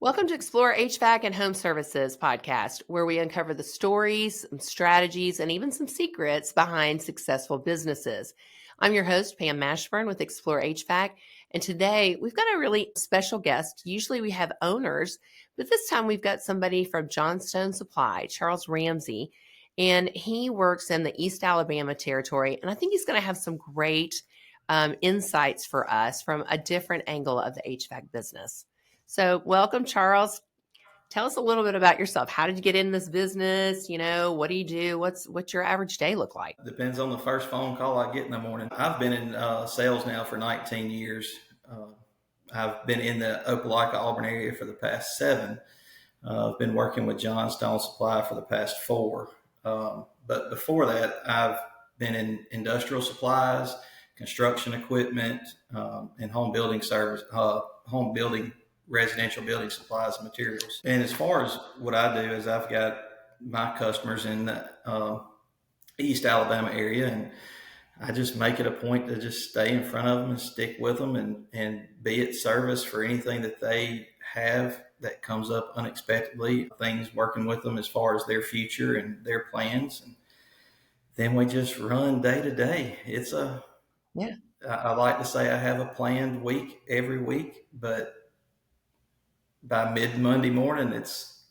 Welcome to Explore HVAC and Home Services podcast, where we uncover the stories, some strategies, and even some secrets behind successful businesses. I'm your host, Pam Mashburn with Explore HVAC, and today we've got a really special guest. Usually we have owners, but this time we've got somebody from Johnstone Supply, Charles Ramsey, and he works in the East Alabama territory, and I think he's going to have some great insights for us from a different angle of the HVAC business. So welcome, Charles. Tell us a little bit about yourself. How did you get in this business? What do you do? What's your average day look like? Depends on the first phone call I get in the morning. I've been in sales now for 19 years. I've been in the Opelika, Auburn area for the past 7. I've been working with Johnstone Supply for the past 4. But before that, I've been in industrial supplies, construction equipment, and home building residential building supplies and materials. And as far as what I do is I've got my customers in the East Alabama area, and I just make it a point to just stay in front of them and stick with them and be at service for anything that they have that comes up unexpectedly, things working with them as far as their future and their plans. And then we just run day to day. I like to say I have a planned week every week, but by mid-Monday morning, it's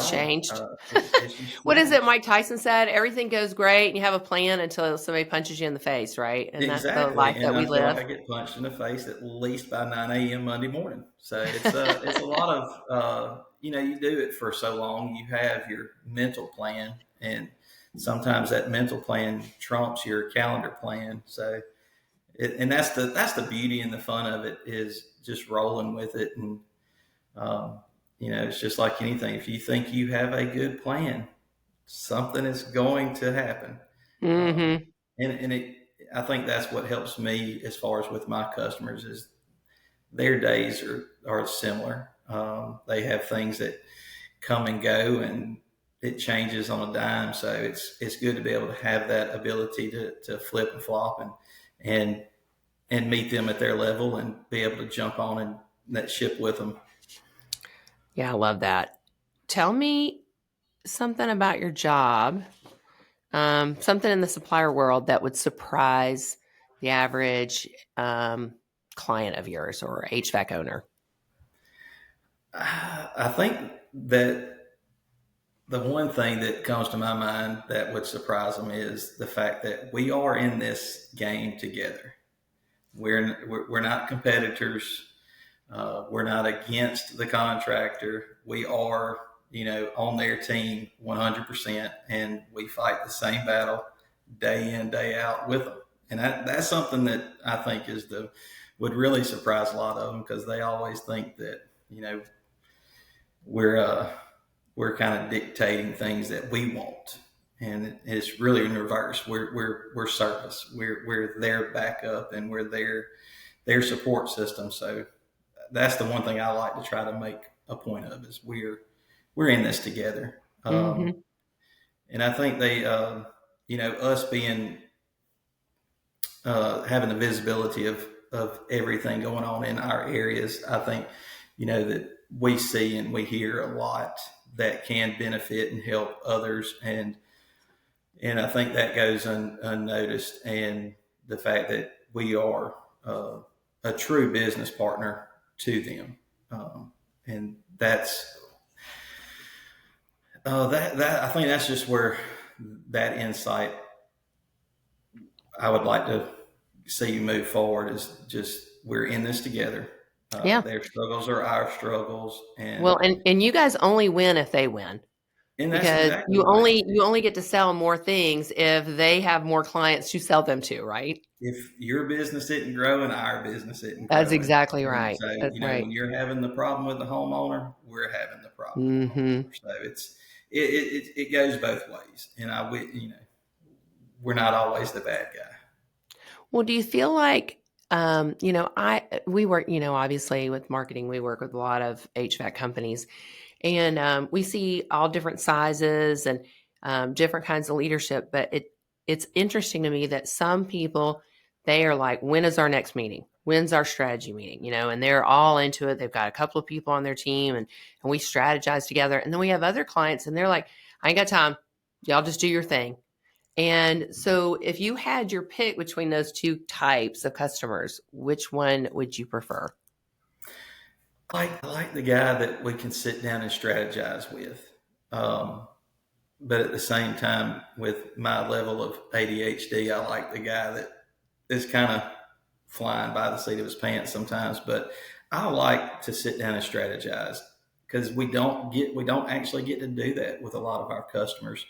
changed. It's What is it Mike Tyson said? Everything goes great and you have a plan until somebody punches you in the face, right? And exactly. That's the life that we live. I get punched in the face at least by 9 a.m. Monday morning. So it's a lot of, you do it for so long, you have your mental plan, and sometimes that mental plan trumps your calendar plan. So, and that's the beauty and the fun of it, is just rolling with it. And, it's just like anything. If you think you have a good plan, something is going to happen. Mm-hmm. I think that's what helps me as far as with my customers, is their days are similar. They have things that come and go, and it changes on a dime. So it's good to be able to have that ability to flip and flop and meet them at their level and be able to jump on in that ship with them. Yeah, I love that. Tell me something about your job, something in the supplier world that would surprise the average client of yours or HVAC owner. I think that the one thing that comes to my mind that would surprise them is the fact that we are in this game together. We're not competitors. We're not against the contractor. We are, on their team 100%, and we fight the same battle day in, day out with them. And that's something that I think would really surprise a lot of them, because they always think that, we're kind of dictating things that we want. And it's really in reverse. We're service. We're their backup, and we're their support system. So that's the one thing I like to try to make a point of, is we're in this together. Mm-hmm. And I think they, us being, having the visibility of everything going on in our areas, I think, that we see and we hear a lot that can benefit and help others. And I think that goes unnoticed. And the fact that we are a true business partner to them. And that's that I think that's just where that insight I would like to see you move forward, is just, we're in this together. Their struggles are our struggles. And you guys only win if they win. And that's because exactly you right. only get to sell more things if they have more clients to sell them to, right? If your business isn't growing, our business isn't growing. That's exactly right. So, That's right. when you're having the problem with the homeowner, we're having the problem with the homeowner. So it goes both ways. And we're not always the bad guy. Well, do you feel like, we work, obviously with marketing, we work with a lot of HVAC companies, and we see all different sizes and different kinds of leadership. But it's interesting to me that some people, they are like, when is our next meeting? when's our strategy meeting? And they're all into it. They've got a couple of people on their team and we strategize together. And then we have other clients and they're like, I ain't got time. Y'all just do your thing. And so if you had your pick between those two types of customers, which one would you prefer? I like the guy that we can sit down and strategize with. But at the same time, with my level of ADHD, I like the guy that is kind of flying by the seat of his pants sometimes. But I like to sit down and strategize because we don't actually get to do that with a lot of our customers,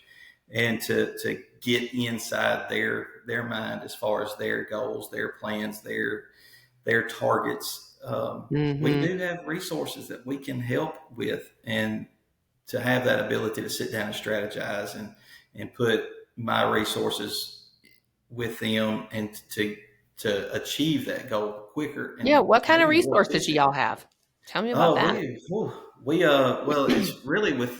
and to get inside their mind as far as their goals, their plans, their targets. We do have resources that we can help with, and to have that ability to sit down and strategize and put my resources with them and to achieve that goal quicker. And Yeah. What kind of maybe more resources do efficient. y'all have? Tell me about that. Well, it's really with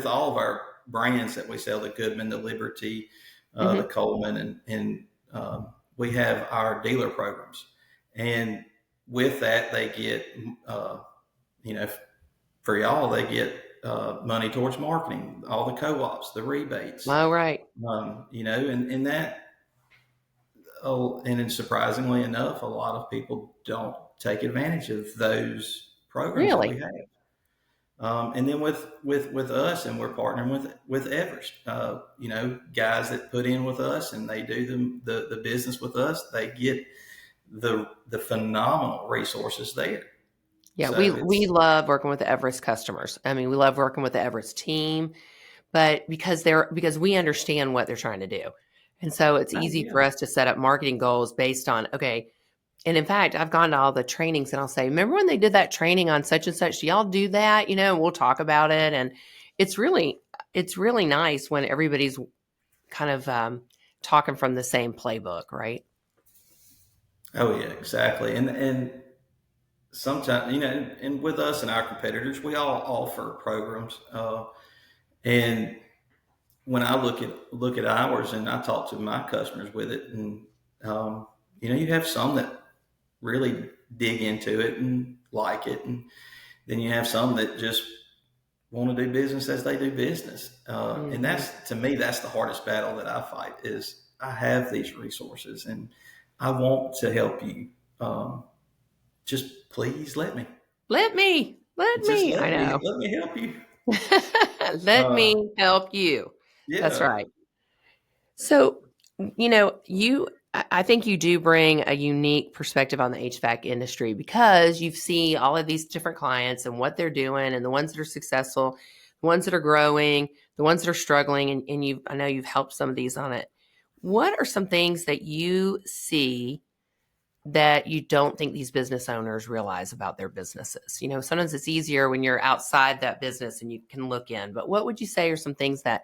all of our brands that we sell, the Goodman, the Liberty, the Coleman, and we have our dealer programs. And with that, they get, for y'all, they get money towards marketing, all the co-ops, the rebates, All right. and that, and then surprisingly enough, a lot of people don't take advantage of those programs that we Really? have. And then with us, and we're partnering with Everest, guys that put in with us and they do the business with us, they get the phenomenal resources there. Yeah, So we it's, love working with the Everest customers. I mean, we love working with the Everest team, but because we understand what they're trying to do. And so it's oh easy yeah, for us to set up marketing goals based on, okay. And in fact, I've gone to all the trainings and I'll say, remember when they did that training on such and such? Do y'all do that? And we'll talk about it. And it's really nice when everybody's kind of talking from the same playbook, right? oh yeah, exactly. And sometimes, and with us and our competitors, we all offer programs. And when I look at ours, and I talk to my customers with it, and you have some that really dig into it and like it, and then you have some that just want to do business as they do business. And that's, to me, that's the hardest battle that I fight. Is I have these resources and I want to help you. Just please let me. Let me. Just I know. let me help you. Let Uh, me help you. That's yeah. right. So, I think you do bring a unique perspective on the HVAC industry because you see all of these different clients and what they're doing and the ones that are successful, the ones that are growing, the ones that are struggling, and I know you've helped some of these on it. What are some things that you see that you don't think these business owners realize about their businesses? Sometimes it's easier when you're outside that business and you can look in, but what would you say are some things that,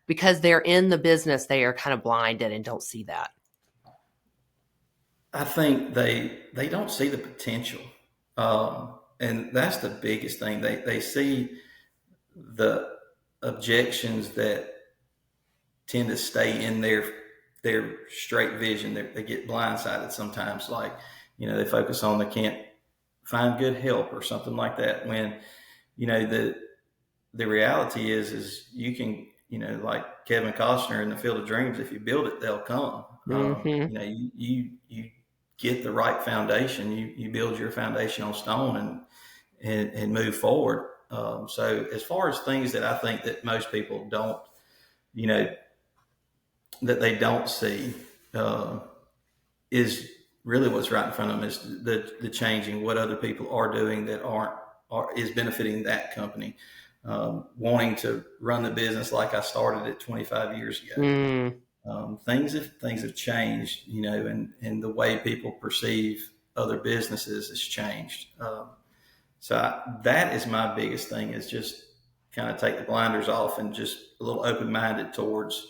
because they're in the business, they are kind of blinded and don't see that? I think they don't see the potential, and that's the biggest thing. They see the objections that tend to stay in their straight vision. They get blindsided sometimes. Like, they focus on they can't find good help or something like that. When the reality is you can, like Kevin Costner in The Field of Dreams, if you build it, they'll come. Mm-hmm. You get the right foundation. You build your foundation on stone and move forward. So as far as things that I think that most people don't, you know, that they don't see, is really what's right in front of them, is the changing, what other people are doing that is benefiting that company. Wanting to run the business like I started it 25 years ago. Mm. Things have changed, and the way people perceive other businesses has changed. That is my biggest thing, is just kind of take the blinders off and just a little open minded towards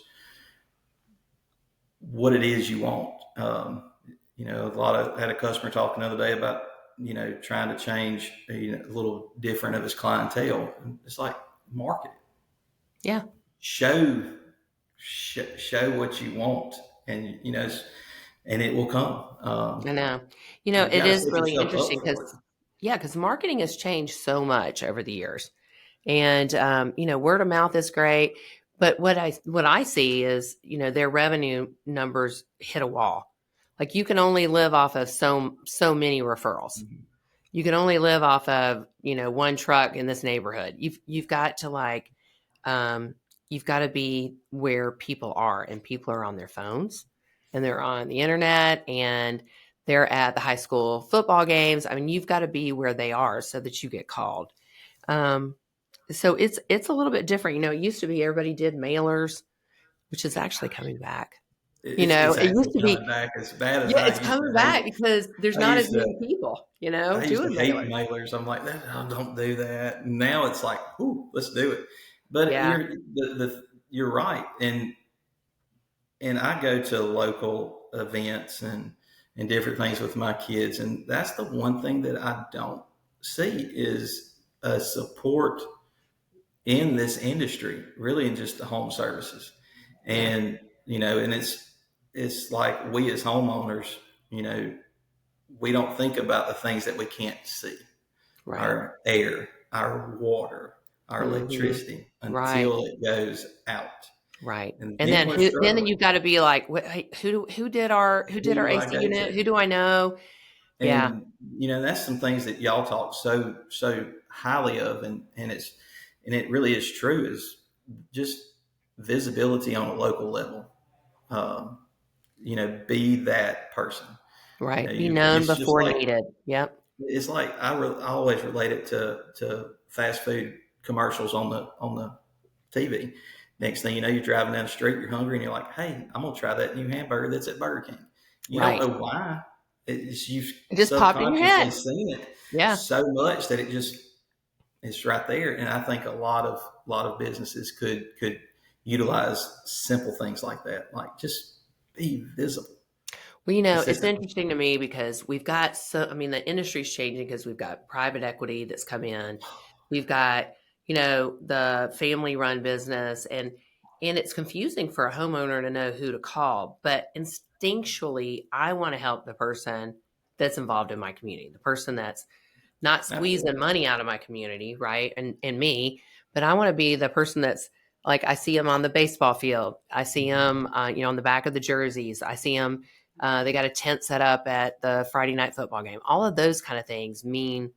what it is you want. I had a customer talking the other day about, trying to change, a little different of his clientele. It's like, market it. Yeah. Show what you want. And, and it will come. I know. You It got to is set really yourself up interesting for it. because marketing has changed so much over the years. And, word of mouth is great. But what I see is, their revenue numbers hit a wall. Like you can only live off of so many referrals. Mhm. You can only live off of, one truck in this neighborhood. You've got to um, you've got to be where people are, and people are on their phones and they're on the internet and they're at the high school football games. I mean, you've got to be where they are so that you get called. Um, so it's a little bit different. It used to be everybody did mailers, which is actually coming back. It's It used actually to coming be, back as bad as yeah, it's I used coming to hate. back because there's I not as used to many people, I used to doing hate mailers. mailers. I'm like, oh, don't do that. And now it's like, ooh, let's do it. But Yeah, you're right, and I go to local events and different things with my kids, and that's the one thing that I don't see is a support in this industry, really, in just the home services. yeah, And and it's like we as homeowners, you know, we don't think about the things that we can't see: right. our air, our water, our Hmm. electricity, Right, until it goes out, right. and And then then we're then struggling. you've got to be like, hey, who did our Who do I AC go unit? to? Who do I know? Yeah, And that's some things that y'all talk so highly of, and it really is true, is just visibility on a local level. um, be that person. right. Be known It's just before like, needed. Yep. I always relate it to fast food commercials on the TV. Next thing you know, you're driving down the street, you're hungry, and you're like, "Hey, I'm gonna try that new hamburger that's at Burger King." You don't Right. know why. You've It just popped in your subconsciously head. seen it Yeah. so much that it's right there. And I think a lot of businesses could utilize simple things like that, like just be visible. Well, It's that it's simple. interesting to me because the industry's changing because we've got private equity that's come in. We've got, the family run business and it's confusing for a homeowner to know who to call. But instinctually, I want to help the person that's involved in my community, the person that's not squeezing Absolutely. money out of my community, right? And me, but I want to be the person that's like, I see them on the baseball field. I see them, on the back of the jerseys. I see them. They got a tent set up at the Friday night football game. All of those kind of things mean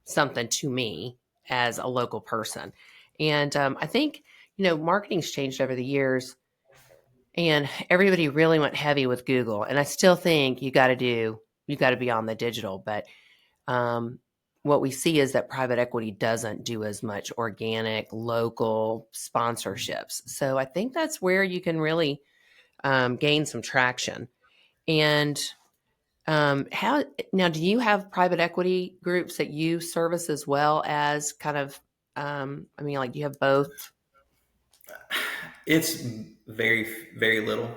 something to me as a local person. And I think, marketing's changed over the years and everybody really went heavy with Google. And I still think you got to be on the digital, but um, what we see is that private equity doesn't do as much organic local sponsorships. So I think that's where you can really gain some traction. And how now do you have private equity groups that you service as well as kind of? Like do you have both? It's very, very little.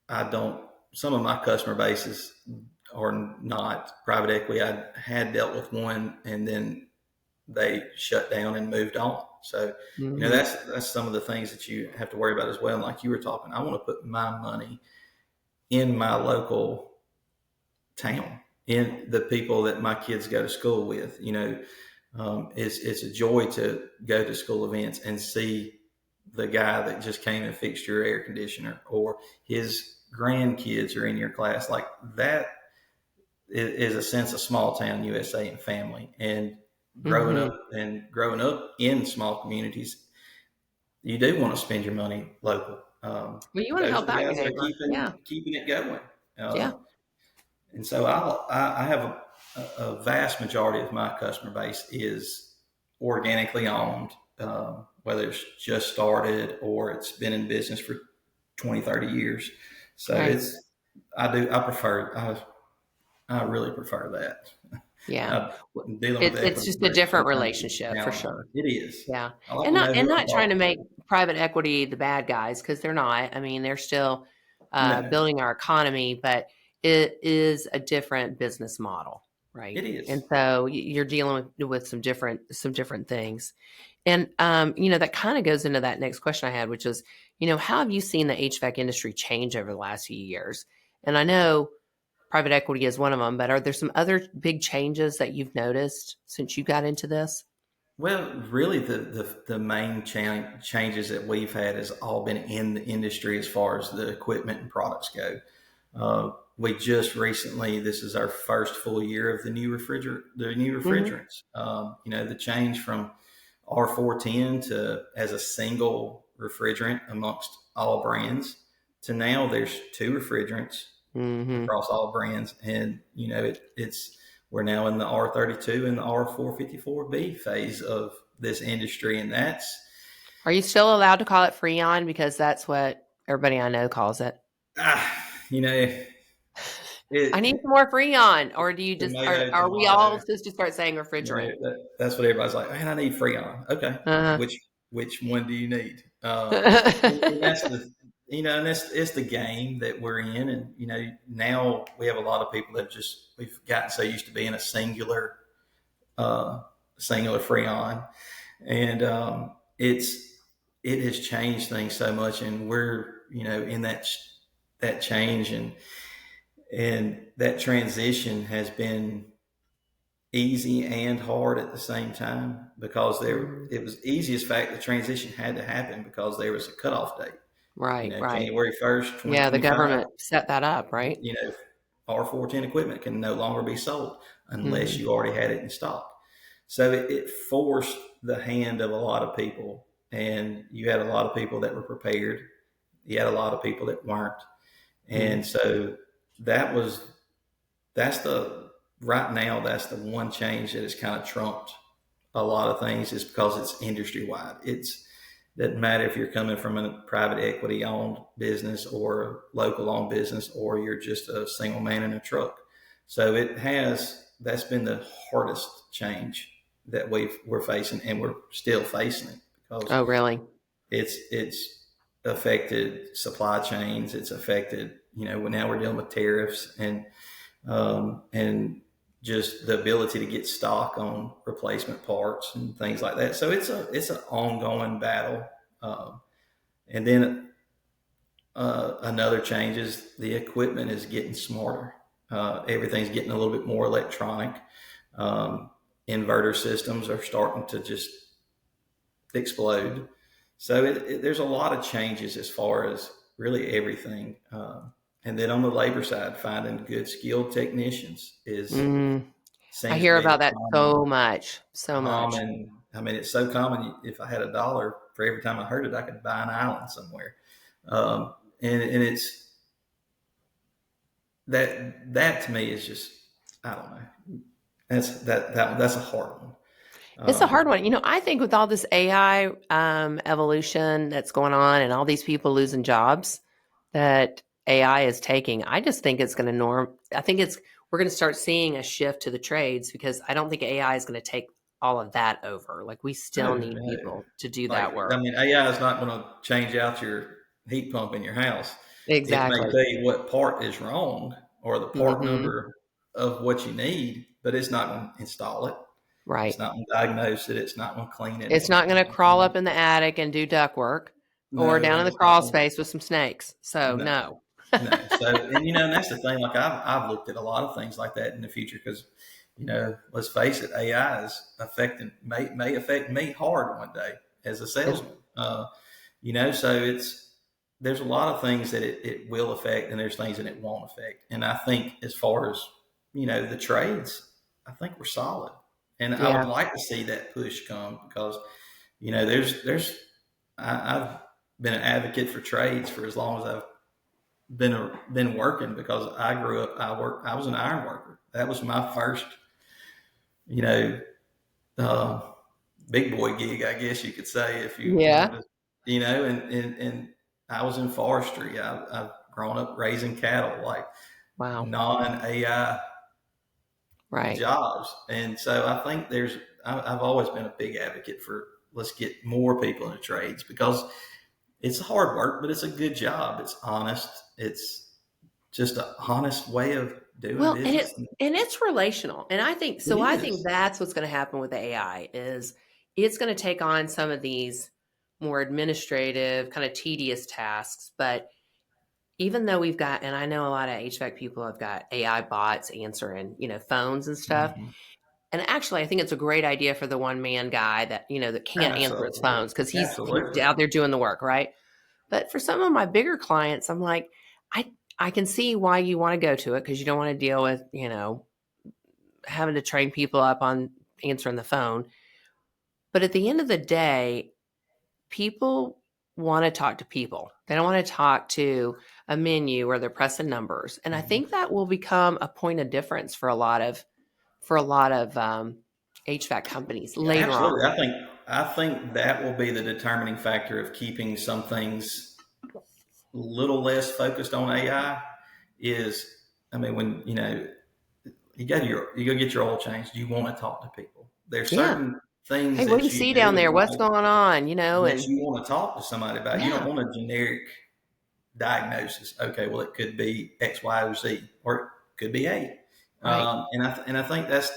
I don't. Some of my customer bases are not private equity. I had dealt with one, and then they shut down and moved on. So, Hmm. that's some of the things that you have to worry about as well. And like you were talking, I want to put my money in my local town, in the people that my kids go to school with. It's a joy to go to school events and see the guy that just came and fixed your air conditioner, or his grandkids are in your class. Like that is a sense of small town USA and family. And Hmm. growing up in small communities, you do want to spend your money local. Well, you want to Those are help the out your guys that are neighbor. Yeah. keeping it going. Yeah. And so I have a vast majority of my customer base is organically owned, whether it's just started or it's been in business for 20, 30 years. So Right. I really prefer that. Yeah. Uh, Well, Dealing with it's equity just a groups different sometimes is relationship for challenging. sure. It is. Yeah. I like And to not know and who I'm not trying to talking make to. private equity the bad guys because they're not. I mean, they're still No, building our economy, but it is a different business model, right? it And is. so you're dealing with some different things. And that kind of goes into that next question I had, which is, how have you seen the HVAC industry change over the last few years? And I know private equity is one of them, but are there some other big changes that you've noticed since you got into this? Well, really, the main changes that we've had has all been in the industry as far as the equipment and products go. We just recently, this is our first full year of the new Mm-hmm. refrigerants. The change from R410 to as a single refrigerant amongst all brands to now there's two refrigerants Mm-hmm. across all brands, and we're now in the R32 and the R454B phase of this industry, and that's Are you still allowed to call it Freon? Because that's what everybody I know calls it. you know I need it some more Freon. Or do you just, tomato are we all tomato. supposed to start saying refrigerant? That's what everybody's like. Man, I need Freon. Okay, Uh-huh. which one do you need? And that's the and that's it's the game that we're in, and now we have a lot of people that we've gotten so used to being a uh, singular Freon, and it has changed things so much, and we're in that change, and that transition has been easy and hard at the same time because Mhm. it was easiest fact the transition had to happen because there was a cutoff date. Right, right. January 1st, Yeah, the 2025. government set that up, right? you know R410 equipment can no longer be sold unless Mhm. you already had it in stock. So it forced the hand of a lot of people, and you had a lot of people that were prepared. You had a lot of people that weren't, Mhm. and so that was that's the right now that's the one change that has kind of trumped a lot of things, is because it's industry wide. It's doesn't matter if you're coming from a private equity owned business or local owned business, or you're just a single man in a truck. So that's been the hardest change that we're facing, and we're still facing it because Oh, really? it's affected supply chains. It's affected, now we're dealing with tariffs, and just the ability to get stock on replacement parts and things like that. So it's an ongoing battle. Um, and then another change is the equipment is getting smarter. Everything's getting a little bit more electronic. Um, Inverter systems are starting to just explode. So there's a lot of changes as far as really everything. And then on the labor side, finding good skilled technicians Mm. I seems to hear be the about that so much, so much. common. I mean, it's so common. If I had a dollar for every time I heard it, I could buy an island somewhere. And it's that to me is just, I don't know. That's a hard one. It's a Um, hard one. I think with all this AI evolution that's going on and all these people losing jobs that AI is taking, I just think it's going to I think we're going to start seeing a shift to the trades because I don't think AI is going to take all of that over. Like we no, still need no. people to do Like, that I work. mean, AI is not going to change out your heat pump in your house. It may Exactly. tell you what part is wrong or the part Hmm. number of what you need, but it's not going to install it. It's Right. not going to diagnose it. It's not going to clean it. It's It's not not going to going to crawl run up it. in the attic and do duct work or No, down in and the it's not crawl going space with some snakes. So to, no, no. no. So, and that's the thing. Like I've looked at a lot of things like that in the future because, let's face it, AI is may affect me hard one day as a It's, salesman. So there's a lot of things that it will affect, and there's things that it won't affect. And I think as far as the trades, I think we're solid, and I would yeah. like to see that push come because there's I've been an advocate for trades for as long as I've been working because I grew up. I was an iron worker. That was my first, you know, uh, big boy gig, I guess you could say, if you Yeah. wanted to, and I was in forestry. I've grown up raising cattle, like Wow. non AI Right. jobs, and so I think I've always been a big advocate for let's get more people into trades because it's hard work, but it's a good job. It's honest. It's just an honest way of doing Well, business. and it's relational. And I think It so I think is. that's what's going to happen with the AI is it's going to take on some of these more administrative, kind of tedious tasks, but even though we've got, and I know a lot of HVAC people have got AI bots answering, phones and stuff. Mhm. And actually, I think it's a great idea for the one man guy that, that can't answer his Absolutely. phones because he's Absolutely. out there doing the work, right? But for some of my bigger clients, I'm like, I can see why you want to go to it because you don't want to deal with, having to train people up on answering the phone. But at the end of the day, people want to talk to people. They don't want to talk to a menu where they're pressing numbers. And I Mhm. think that will become a point of difference for a lot of HVAC companies Yeah, later on. absolutely. I think that will be the determining factor of keeping some things a little less focused on AI. Is I mean, when you go get your oil changed, you want to talk to people. There's Yeah. certain things Hey, what do you that you see do down in there? What's life going on? that And you want to talk to somebody about. You don't yeah, want a generic diagnosis. Okay, well, it could be X, Y, or Z, or it could be A. right. And I think that's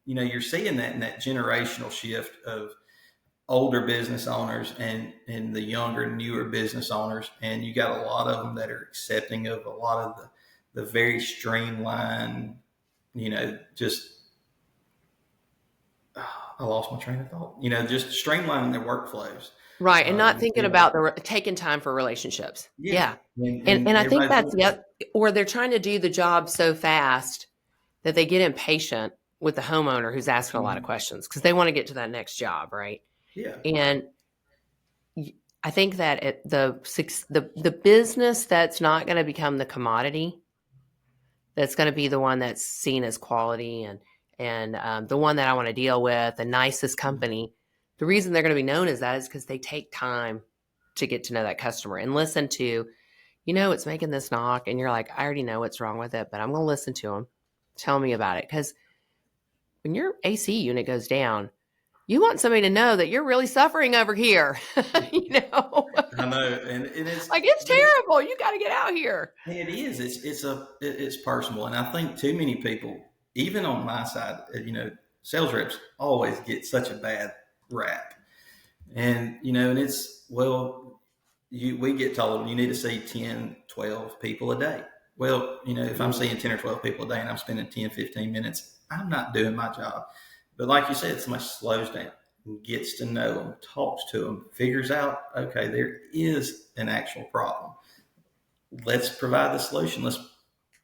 you're seeing that in that generational shift of older business owners and the younger, newer business owners, and you got a lot of them that are accepting of a lot of the very streamlined, just I lost my train of thought. Just streamlining their workflows. Right. And not thinking Instead of about taking time for relationships. yeah, Yeah. And and I think everybody's that's doing or they're trying to do the job so fast that they get impatient with the homeowner who's asking a lot of mhm. questions because they want to get to that next job. Right. Yeah, And I think that the business that's not going to become the commodity, that's going to be the one that's seen as quality and the one that I want to deal with, the nicest company. The reason they're going to be known as that is because they take time to get to know that customer and listen to, it's making this knock, and you're like, I already know what's wrong with it, but I'm going to listen to them. Tell me about it, because when your AC unit goes down, you want somebody to know that you're really suffering over here. you know, I know, and it's like it's but it, terrible. You got to get out here. it is it's personal, and I think too many people, even on my side, sales reps always get such a bad rap, and it's well, we get told you need to see 10, 12 people a day. Well, if I'm seeing 10 or 12 people a day and I'm spending 10, 15 minutes, I'm not doing my job. But like you said, somebody slows down, gets to know them, talks to them, figures out, okay, there is an actual problem. Let's provide the solution. Let's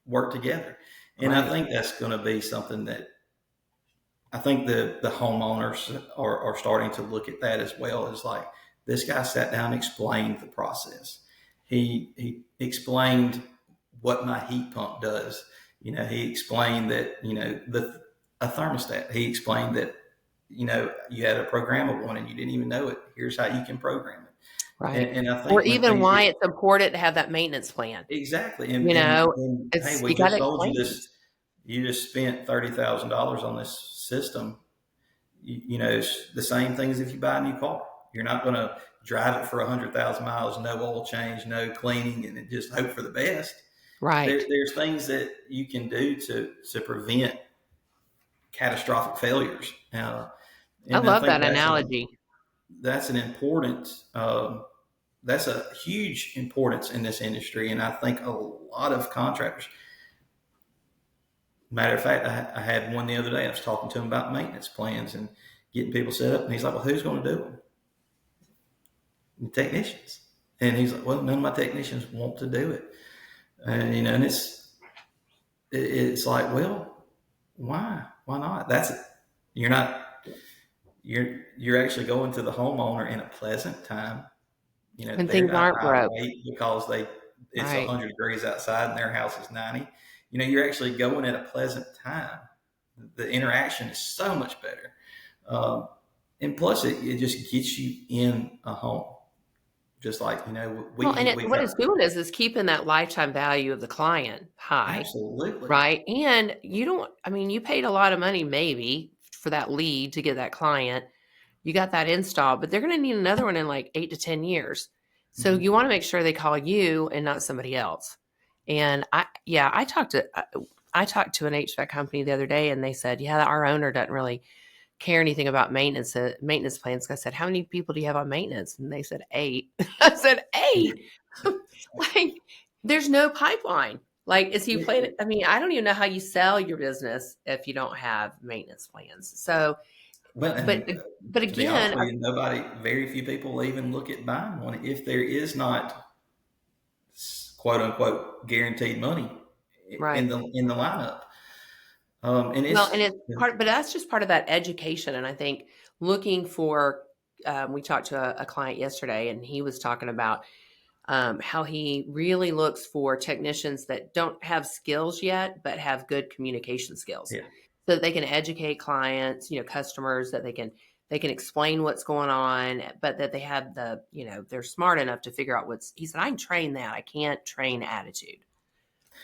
work together. And I Right. think that's going to be something that I think the homeowners are starting to look at that as well. As like, this guy sat down and explained the process. He explained what my heat pump does. He explained that a thermostat. He explained that you had a programmable one and you didn't even know it. Here's how you can program it. Right. And I Or think when even things why get it's important to have that maintenance plan. exactly, You know, and hey, it's we you got to just sold you explain this. things. You just spent $30,000 on this system. It's the same thing as if you buy a new car. You're not going to drive it for 100,000 miles, no oil change, no cleaning, and just hope for the best. Right. There's things that you can do to prevent catastrophic failures. I And I love think that analogy. that's an important that's a huge importance in this industry. And I think a lot of contractors. Matter of fact, I had one the other day. I was talking to him about maintenance plans and getting people set up, and he's like, "Well, who's going to do them?" The technicians. And he's like, "Well, none of my technicians want to do it." And and it's like, well, why? Why not? That's it. You're not. You're actually going to the homeowner in a pleasant time. When They're things not aren't broke. irate because it's Right. 100 degrees outside and their house is 90. You're actually going at a pleasant time. The interaction is so much better. Um, and plus, it just gets you in a home. Just like, Well, and we what got it's doing is keeping that lifetime value of the client high, absolutely. right? And you don't, I mean, you paid a lot of money maybe for that lead to get that client. You got that install, but they're going to need another one in like 8 to 10 years. So Mm-hmm. you want to make sure they call you and not somebody else. And I talked to an HVAC company the other day, and they said, yeah, our owner doesn't really care anything about maintenance plans. I said, how many people do you have on maintenance? And they said 8. I said 8. Like, There's no pipeline. Like, is he playing? It- I mean, I don't even know how you sell your business if you don't have maintenance plans. So, Well, but, and but to be honest again, with you, very few people even look at buying one if there is not quote unquote guaranteed money right. in the lineup. And Well, and it's part, but that's just part of that education. And I think looking for, we talked to a client yesterday, and he was talking about how he really looks for technicians that don't have skills yet, but have good communication skills, yeah, so that they can educate clients, customers, that they can explain what's going on, but that they have they're smart enough to figure out he said, I can train that. I can't train attitude.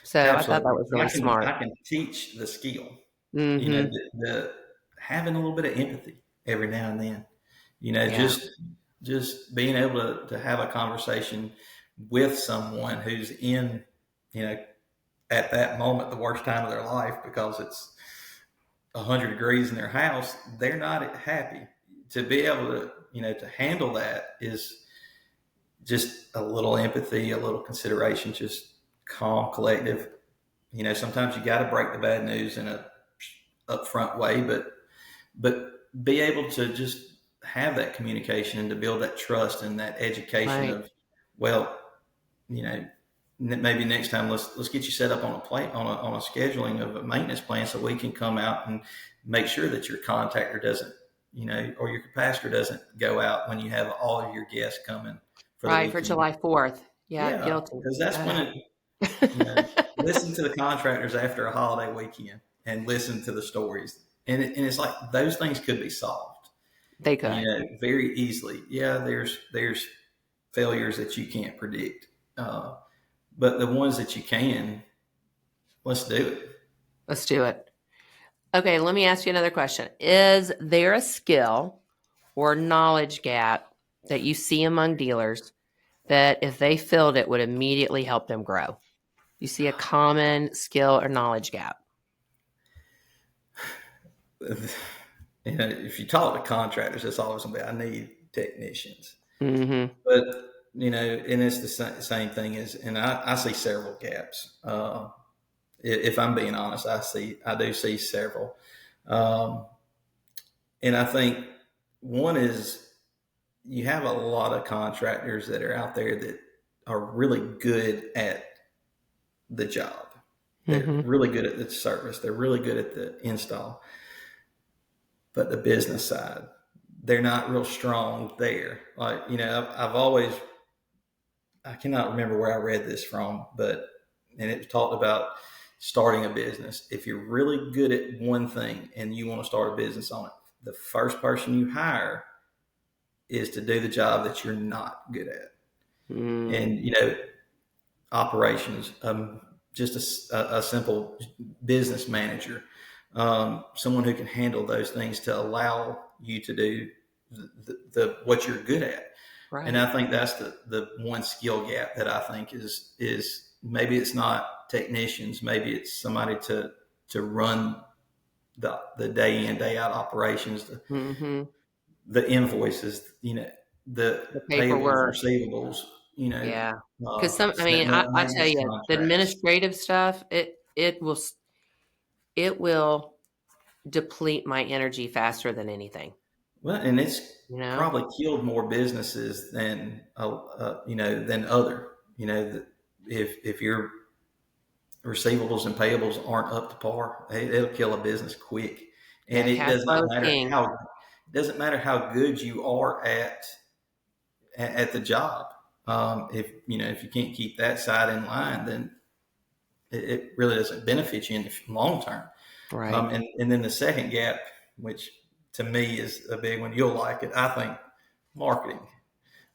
So I thought that absolutely. was really smart. I can teach the skill. Mm-hmm. The having a little bit of empathy every now and then. Yeah. Just being able to have a conversation with someone who's in, you know, at that moment the worst time of their life because it's 100 degrees in their house. They're not happy. To be able to, to handle that is just a little empathy, a little consideration, just calm, collective. Sometimes you got to break the bad news in a upfront way, but be able to just have that communication and to build that trust and that education Right. of, well, you know, maybe next time let's get you set up on a plate on a scheduling of a maintenance plan so we can come out and make sure that your contactor doesn't, or your capacitor doesn't go out when you have all of your guests coming for the Right. For weekend. July 4th. Yeah. Yeah, Guilty. because that's when listen to the contractors after a holiday weekend and listen to the stories. And it's like those things could be solved, They could. very easily. Yeah, there's failures that you can't predict. But the ones that you can, let's do it. Let's do it. Okay. Let me ask you another question. Is there a skill or knowledge gap that you see among dealers that if they filled it would immediately help them grow? You see a common skill or knowledge gap? If you talk to contractors, it's always going to be, I need technicians. Mm-hmm. But, and it's the same thing and I see several gaps. If I'm being honest, I do see several. And I think one is you have a lot of contractors that are out there that are really good at the job. They're Mm-hmm. really good at the service. They're really good at the install. But the business side, they're not real strong there. Like, I cannot remember where I read this from, and it talked about starting a business. If you're really good at one thing and you want to start a business on it, the first person you hire is to do the job that you're not good at. Mm. And, operations, just a simple business manager, someone who can handle those things to allow you to do what you're good at. Right. And I think that's the one skill gap that I think is maybe it's not technicians, maybe it's somebody to run the day in, day out operations, Mm-hmm. the invoices, the The payables, paperwork. receivables, Yeah. Because I mean, I tell maintenance you, the contracts. administrative stuff, it will deplete my energy faster than anything. Well, and it's You know? probably killed more businesses than other. If your receivables and payables aren't up to par, it'll kill a business quick. And Yeah, it cash does flow not is matter king. how good you are at the job. If you can't keep that side in line, then it really doesn't benefit you in the long term. Right. And then the second gap, which to me is a big one, you'll like it. I think marketing.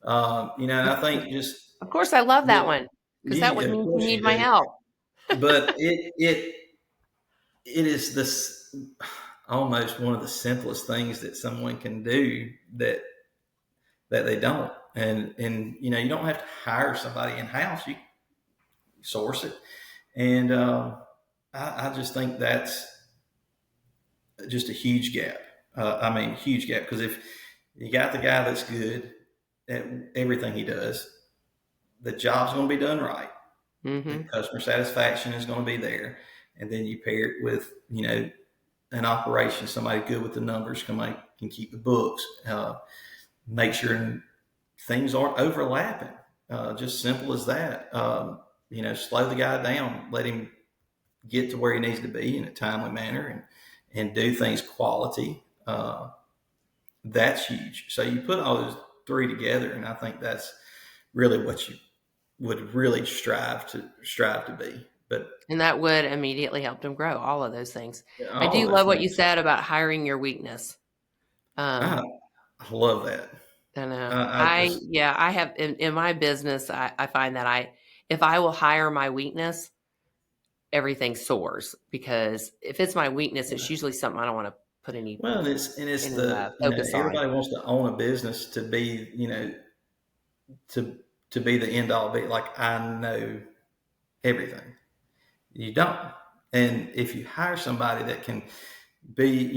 And I think just Of course, I love that one because that yeah, would of mean you course need you my do. help. But it is this almost one of the simplest things that someone can do that they don't. And you don't have to hire somebody in house. You source it. And I just think that's just a huge gap. Huge gap, because if you got the guy that's good at everything he does, the job's going to be done right. Mm-hmm. The customer satisfaction is going to be there. And then you pair it with, an operation, somebody good with the numbers, can keep the books, make sure things aren't overlapping. Just simple as that. Slow the guy down, let him get to where he needs to be in a timely manner, and do things quality. That's huge. So you put all those three together, and I think that's really what you would really strive to be. But And that would immediately help them grow, all of those things. I all do of those love what you things, said about hiring your weakness. I love that. I know. I just I have in my business, I find that if I will hire my weakness, everything soars, because if it's my weakness, it's usually something I don't want to put any well, it's the focus on. everybody wants to own a business to be to be the end all be like I know everything. You don't, and if you hire somebody that can be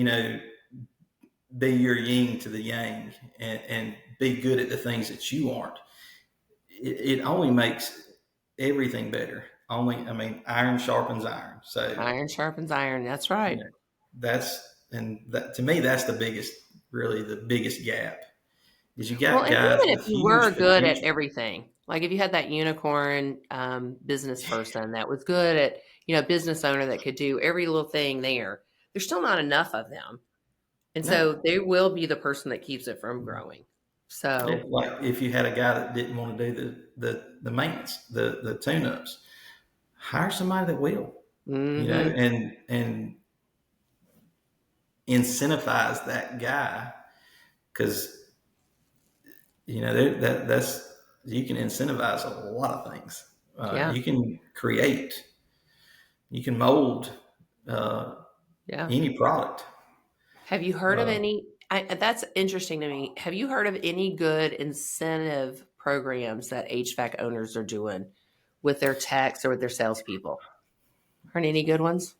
be your yin to the yang, and be good at the things that you aren't, it only makes everything better. Iron sharpens iron. So Iron sharpens iron. That's right. that to me, that's really the biggest gap, is you Well, got and guys even if with you huge were good at potential. everything, like if you had that unicorn business person that was good at, business owner that could do every little thing there's still not enough of them. And No, so they will be the person that keeps it from growing. yeah, So, like if you had a guy that didn't want to do the maintenance, the tune ups, hire somebody that will, mhm. and incentivize that guy, because that's you can incentivize a lot of things. Yeah. You can create, you can mold uh, Yeah. any product. Have you heard of Uh, any? That's interesting to me. Have you heard of any good incentive programs that HVAC owners are doing with their techs or with their salespeople? Heard any good ones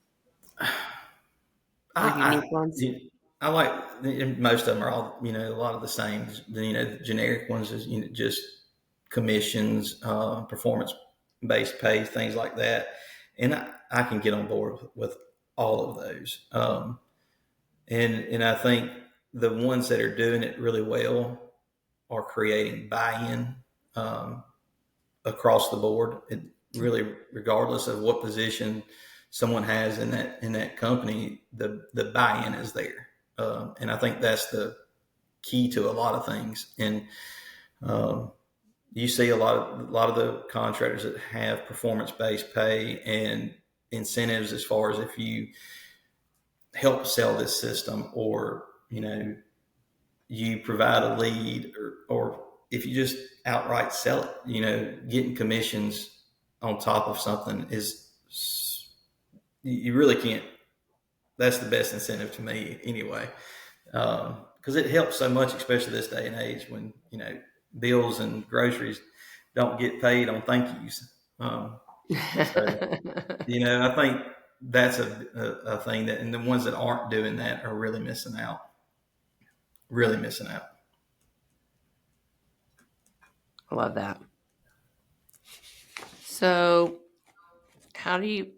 or I, unique ones? I like, most of them are all a lot of the same. The generic ones is just commissions, performance based pay, things like that, and I can get on board with all of those. And I think the ones that are doing it really well are creating buy-in, um, across the board. It really, regardless of what position someone has in that company, the buy-in is there, and I think that's the key to a lot of things. And um, you see a lot of the contractors that have performance-based pay and incentives, as far as if you help sell this system, or you provide a lead, or if you just outright sell it, getting commissions on top of something is, you really can't. That's the best incentive to me anyway, because it helps so much, especially this day and age when bills and groceries don't get paid on thank yous. So I think that's a thing that, and the ones that aren't doing that are really missing out. Really missing out. I love that. So, how do you,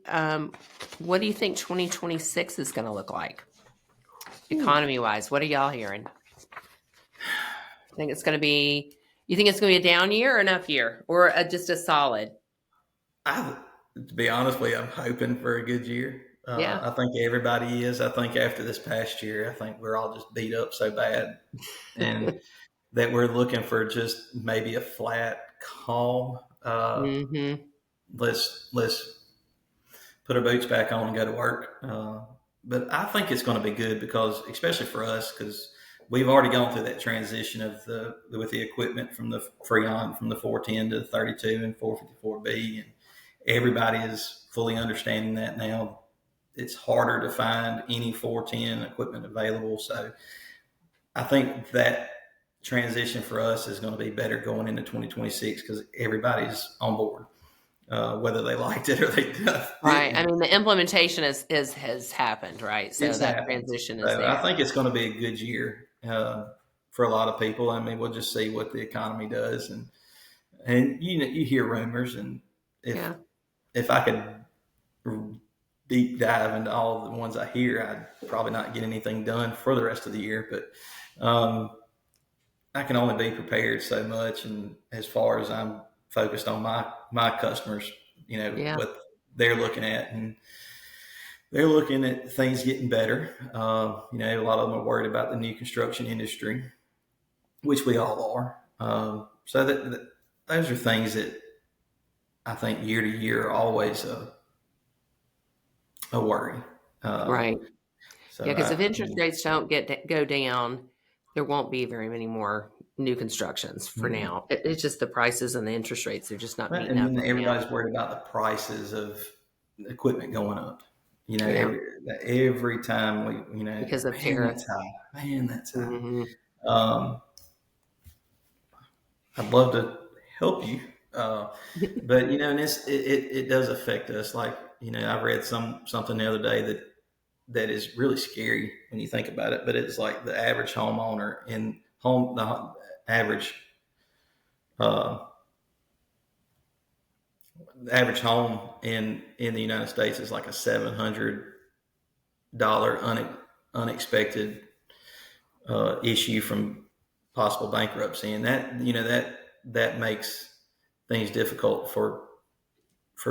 what do you think 2026 is going to look like, economy wise? What are y'all hearing? Think it's going to be, you think it's going to be a down year or an up year, or just a solid? To be honest with you, I'm hoping for a good year. Yeah. I think everybody is. I think after this past year, I think we're all just beat up so bad, and that we're looking for just maybe a flat, calm. Mm-hmm. Let's put our boots back on and go to work. But I think it's going to be good, because, especially for us, because we've already gone through that transition with the equipment from the Freon, from the 410 to the 32 and 454B, and everybody is fully understanding that now. It's harder to find any 410 equipment available, so I think that transition for us is going to be better going into 2026, because everybody's on board, whether they liked it or they Right. I didn't. mean, the implementation has happened, right? So It's that happened. transition is So I there. think it's going to be a good year, for a lot of people. I mean, we'll just see what the economy does, and you hear rumors, and if Yeah. if I could deep dive into all the ones I hear, I'd probably not get anything done for the rest of the year. But I can only be prepared so much, and as far as I'm focused on my customers, Yeah. what they're looking at, and they're looking at things getting better. A lot of them are worried about the new construction industry, which we all are. So that those are things that I think year to year are always a worry. Right. So Yeah, because if interest rates don't go down, there won't be very many more new constructions for now. It's just the prices and the interest rates are just not Right. meeting And up then right now. everybody's worried about the prices of equipment going up. Yeah, Every time because of man, tariffs. that's high. Man, that's high. Hmm. Um, I'd love to help you, but and it does affect us. Like I read something the other day that is really scary when you think about it. But it's like the average homeowner the average uh, the average home in the United States is like a $700 unexpected issue from possible bankruptcy, and that makes things difficult for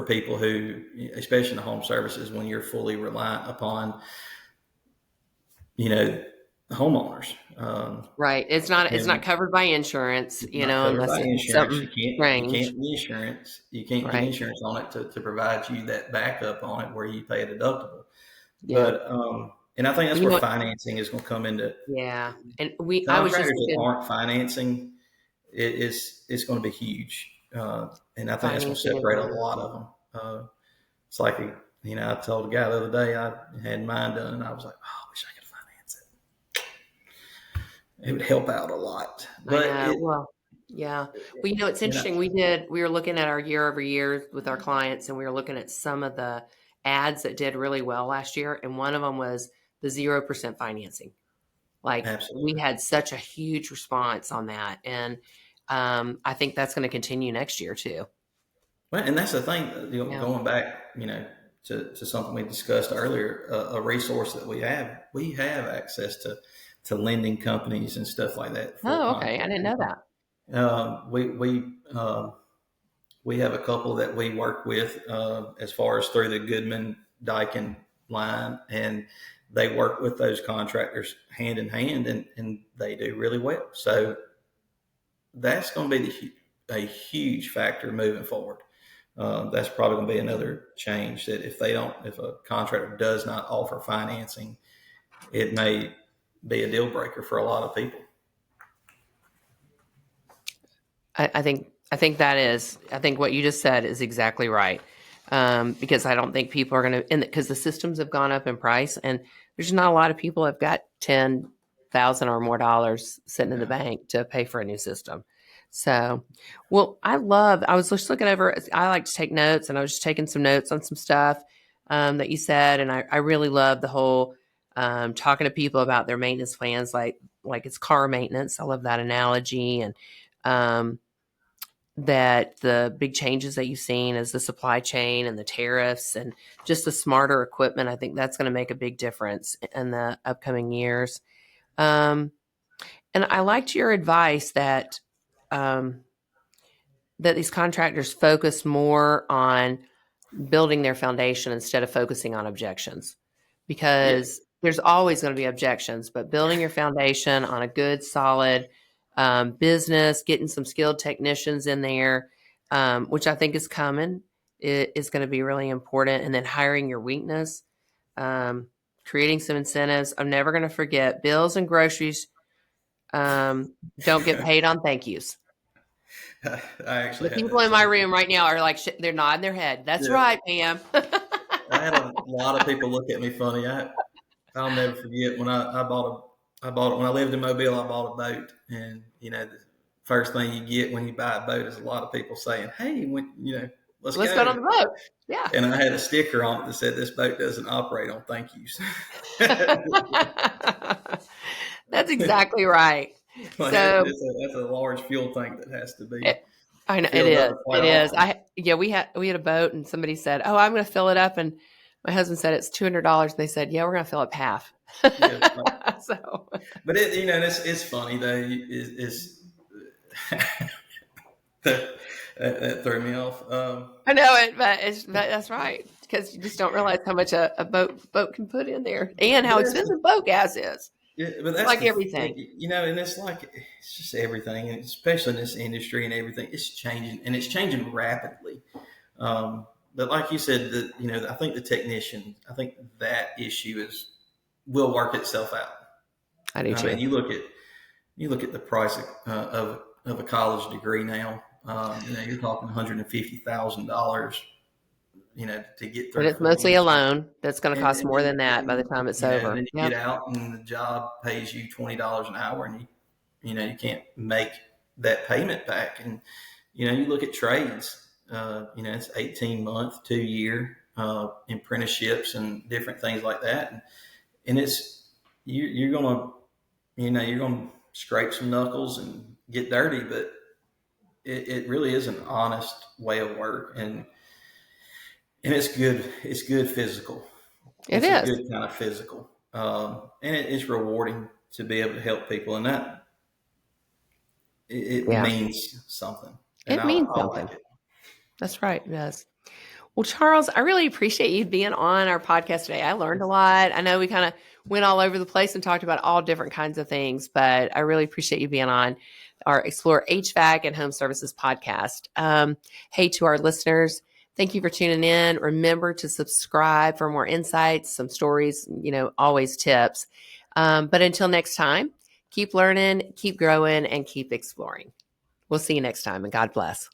people who, especially in the home services, when you're fully reliant upon homeowners. Right. It's not And covered by insurance, not covered unless by it's insurance. something You can't strange. get insurance. You can't get Right. insurance on it to provide you that backup on it where you pay a deductible. Yeah. But and I think that's You where know, financing is going to come into. yeah. And I was just Contractors that thinking aren't financing, it's going to be huge, and I think that's going to financing is separate a one. lot of them. It's like I told a guy the other day I had mine done, and I was like, oh, I wish I could finance it. It would help out a lot, I but know. Well, yeah. Well, it's interesting. We were looking at our year over year with our clients, and we were looking at some of the ads that did really well last year. And one of them was the 0% financing. Like, we absolutely. had such a huge response on that. And I think that's going to continue next year too. Well, and that's the thing. Yeah. Going back, to something we discussed earlier, a resource that we have. We have access to lending companies and stuff like that for Oh, okay. I didn't contractors. know that. We have a couple that we work with as far as through the Goodman Daikin line, and they work with those contractors hand in hand, and they do really well. So that's going to be a huge factor moving forward. That's probably going to be another change, that if a contractor does not offer financing, it may be a deal breaker for a lot of people. I think I think what you just said is exactly right. Because I don't think people are going to, because the systems have gone up in price, and there's not a lot of people have got $10,000 or more dollars sitting in the Yeah. bank to pay for a new system. So, well, I was just looking over, I like to take notes, and I was just taking some notes on some stuff that you said. And I really love the whole talking to people about their maintenance plans, like it's car maintenance. I love that analogy. And that the big changes that you've seen is the supply chain and the tariffs and just the smarter equipment. I think that's going to make a big difference in the upcoming years. And I liked your advice that that these contractors focus more on building their foundation instead of focusing on objections, Yeah. because there's always going to be objections, but building your foundation on a good, solid business, getting some skilled technicians in there, which I think is coming, is going to be really important. And then hiring your weakness, creating some incentives. I'm never going to forget bills and groceries don't get paid on thank yous. I The actually had people that in my same. room right now are like, they're nodding their head. That's Yeah. right, Pam. I had a lot of people look at me funny. I'll never forget when I bought it when I lived in Mobile. I bought a boat, and the first thing you get when you buy a boat is a lot of people saying, "Hey, let's Let's go go." on the boat. Yeah. And I had a sticker on it that said, "This boat doesn't operate on thank yous." That's exactly right. Like So that's a large fuel tank that has to be. I know it filled is. up quite It is. often. We had a boat and somebody said, "Oh, I'm going to fill it up." And my husband said it's $200. And they said, "Yeah, we're going to fill up half." Yeah, So but it's funny though. It's that threw me off. I know it, but that's right because you just don't realize how much a boat can put in there and But how that's expensive boat gas is. yeah, but It's that's like everything. and it's just everything, and especially in this industry and everything, it's changing, and it's changing rapidly. But like you said, I think the technician, I think that issue will work itself out. I do I too. mean, you look at the price of a college degree now. You're talking $150,000. To get But through it's 4 years. mostly a loan that's going to And, cost and more then, than that by the time it's over. then you Yep. get out and the job pays you $20 an hour, and you can't make that payment back. And you look at trades. It's 18-month, 2-year apprenticeships and different things like that. And it's you're gonna you're gonna scrape some knuckles and get dirty, but it really is an honest way of work, and it's good. It's good physical. It It's a is. good kind of physical, and it's rewarding to be able to help people, and that it Yeah. means something, and It means I something. like it. That's right. It does. Well, Charles, I really appreciate you being on our podcast today. I learned a lot. I know we kind of went all over the place and talked about all different kinds of things, but I really appreciate you being on our Explore HVAC and Home Services podcast. Hey, to our listeners, thank you for tuning in. Remember to subscribe for more insights, some stories, always tips. But until next time, keep learning, keep growing, and keep exploring. We'll see you next time, and God bless.